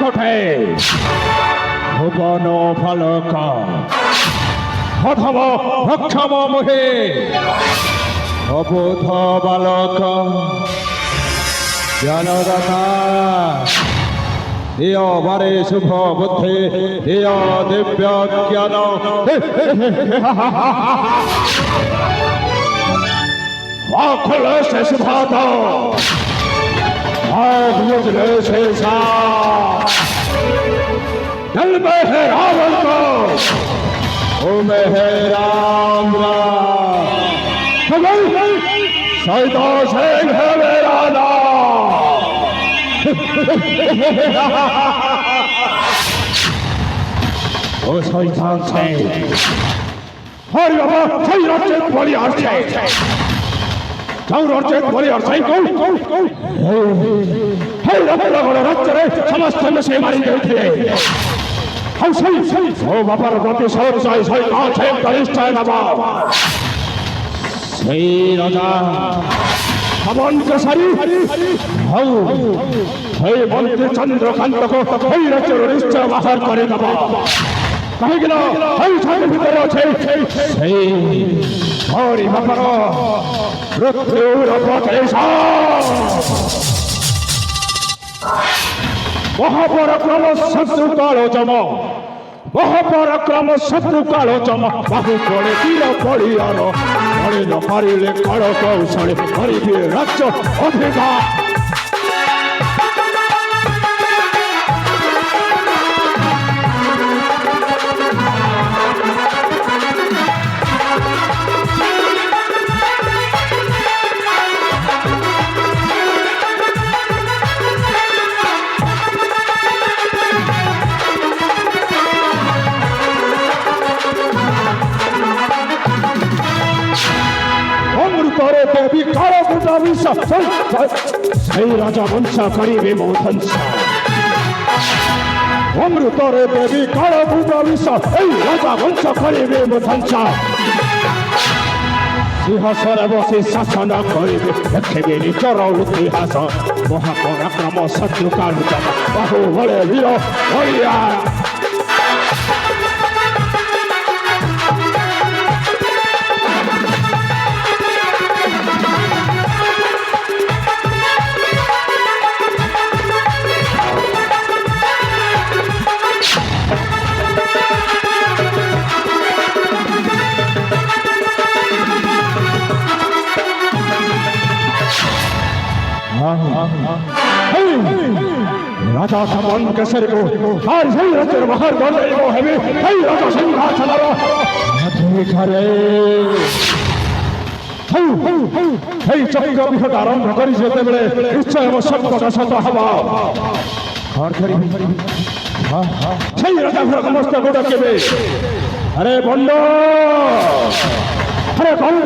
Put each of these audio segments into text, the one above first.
কোঠে ভুবন ফলক অধম ভক্ষম মোহে অবোধ বালক জ্ঞানদাতা দিয় বারে শুভ বুদ্ধি দিয় দিব্য জ্ঞান খুলে শেষ ভাত বুঝলে শেষ दिल में है रावण को ओ में है राम सैदा सिंह है मेरा नाम ओ शैतान सिंह हरि बाबा सही राज्य बोली आछे जाऊ राज्य बोली आछे कौन हे राज्य रे समस्त में से मारी गई थे ओ बापर प्रति सौचाय शैतान सिंह कनिष्ठाय नमः সেই রাজা পবন কেশরী হও সেই মন্ত্রী চন্দ্রকান্তকে এই রাজ্যের নিশ্চয় বাহার করে দেব কাহিঁকি না এই ছাদের ভিতরে আছে সেই হরি বাপর মৃত্যুর প্রতিশোধ মহাপরাক্রম শত্রু কালো জম মহাপরাক্রম শত্রু কালো জম বাহু পড়ে তীর পড়িয়ার পড়ে ন পারিলে কালো কৌশলে করিবে রাজ্য অধিকার দেবী কারো বুটা বিশ্বাস সেই রাজা বংশা করিবে মোধনসা অমৃতরে দেবী কারো বুটা বিশ্বাস এই রাজা বংশ করিবে মোধনসা সিংহাসনে বসে শাসন করিবে দেখিবে নিচর ইতিহাস মহাপরাক্রম শত্রু কারু বাহু বলে বীর হরিয়া রাজা পবন কেশরী আর সেই রাজ্যের বাহার গড়ে হেবে সেই রাজা সিংহাসনের অধিকারে সেই চক্রবিহট আরম্ভ করি যেতেবেলে নিশ্চয় আমার সংকট শত হবা সেই রাজা ঘর সমস্ত গোটা কেবে আরে বন্ড আরে কৌন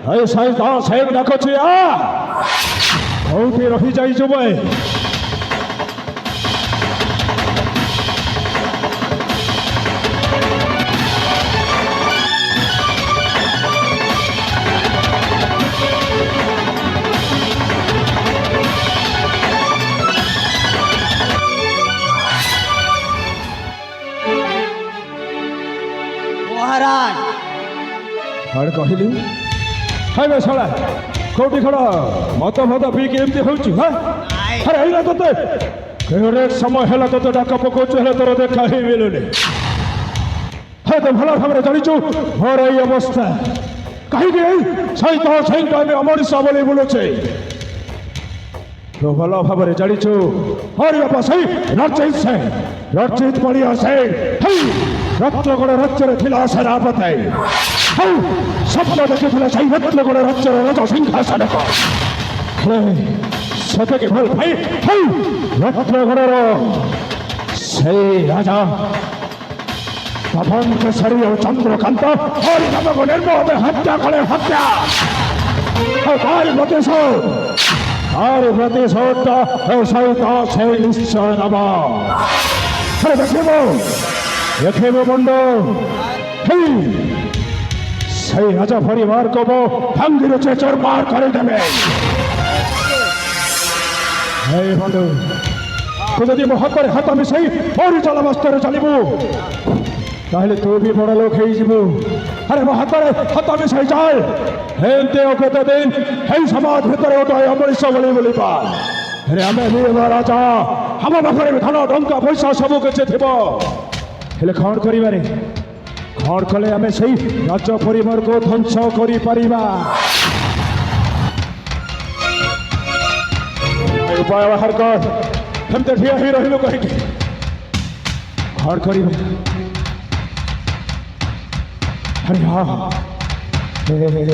ସହିତ ସେ ଡାକୁଛି ଆ କୋଉଠି ରହିଯାଇଛୁ ବେ महाराज ଆରେ କହିଲି ହାଇ ବେ ଶଳା କୋଉଠି ଖଡ଼ ମଦ ଫଦ ପିଇକି ଏମିତି ହଉଛି ହଁ ଆରେ ହେଇଲା ତୋତେ କେଉଁଟେ ସମୟ ହେଲା ତୋତେ ଡାକ ପକଉଛୁ ହେଲେ ତୋର ଦେଖା ହେଇ ମିଳୁନି ହେ ତ ଭଲ ଭାବରେ ଜାଣିଛୁ ମୋର ଏଇ ଅବସ୍ଥା କାହିଁକି ଏଇ ସହିତ ସହିତ ଆମେ ଅମଣିଷ ବୋଲି ବୁଲୁଛେ ତୁ ଭଲ ଭାବରେ ଜାଣିଛୁ ହରି ବାପା ସେଇ ରଚିତ ପଡ଼ିଆ ସେଇ ରତ୍ନଗଡ଼ ରାଜ୍ୟରେ ଥିଲା ସେନାପତି ସ୍ୱପ୍ନ ଦେଖିଥିଲେ ସେଇ ରତ୍ନଗଡ଼ ରାଜ୍ୟର ରଜ ସିଂହାସନକ ସେତିକି ଭଲ ପାଇ ରତ୍ନଗଡ଼ର ସେଇ ରାଜା ପବନ କେଶରୀ ଓ ଚନ୍ଦ୍ରକାନ୍ତ ହରି ନାମକ ନିର୍ମମ ହତ୍ୟା କଲେ ହତ୍ୟା ତାରି ପ୍ରତିଶୋଧ ସହିତ ସେ ନିଶ୍ଚୟ ନେବ ଦେଖିବୁ ମୁଣ୍ଡ সেই রাজা পরিবার কব ভাঙ্গির চেচর মার করে দেবে এই বন্ধু তু যদি ମୋ ହାତରେ ହାତ ମିଶାଇ ପରିଚାଳ ବସ୍ତରେ ଚାଲିବୁ ତାହେଲେ ତୁ ବି ବଡ଼ ଲୋକ ହେଇଯିବୁ ଆରେ ମୋ ହାତରେ ହାତ ମିଶାଇ ଚାଲ ଏମିତି ଆଉ କେତେ ଦିନ ଏଇ ସମାଜ ଭିତରେ ଗୋଟେ ଅମଣିଷ ଭଳି ବୁଲିବା ଆରେ ଆମେ ରାଜା ଆମ ପାଖରେ ଧନ ଟଙ୍କା ପଇସା ସବୁ କିଛି ଥିବ ହେଲେ କ'ଣ କରିବାରେ କ'ଣ କଲେ ଆମେ ସେଇ ରାଜ ପରିବାରକୁ ଧ୍ୱଂସ କରିପାରିବା ଉପାୟ ବାହାର କର ଏମିତି ଠିଆ ହେଇ ରହିଲୁ କହିକି କ'ଣ କରିବା ଆରେ ହଁ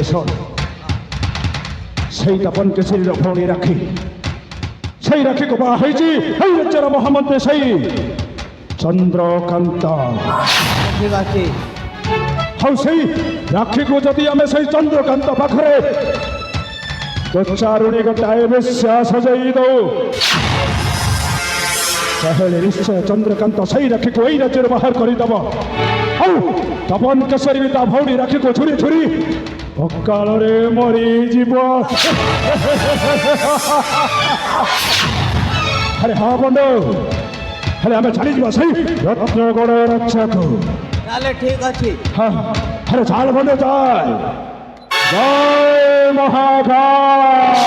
ଶୁଣ ସେଇ ତପନ କେଶରୀର ଭଉଣୀ ରାକ୍ଷୀ ସେଇ ରାକ୍ଷୀକୁ ବାହା ହେଇଛି ଏଇ ରାଜ୍ୟର ମହାମନ୍ତ୍ରୀ ସେଇ ଚନ୍ଦ୍ରକାନ୍ତ ठीक अच्छे ଆଉ ସେଇ ରାକ୍ଷୀକୁ ଯଦି ଆମେ ସେଇ ଚନ୍ଦ୍ରକାନ୍ତ ପାଖରେ ଚାରୁଣୀ ଗୋଟାଏ ବେଶ୍ୟା ସଜାଇ ଦଉ ତାହେଲେ ନିଶ୍ଚୟ ଚନ୍ଦ୍ରକାନ୍ତ ସେଇ ରାକ୍ଷୀକୁ ଏଇ ରାଜ୍ୟରୁ ବାହାର କରିଦେବ ଆଉ ତପନ କେଶରୀ ବି ତା ଭଉଣୀ ରାକ୍ଷୀକୁ ଛୁରୀ ଛୁରୀ ଅକାଳରେ ମରିଯିବ ଆରେ ହଁ ବନ୍ଧୁ ହେଲେ ଆମେ ଚାଲିଯିବା ସେଇ ରତ୍ନଗଡ଼ ରକ୍ଷାକୁ चले ठीक अच्छे हाँ अरे चाल बंदे चाल जय महाकाल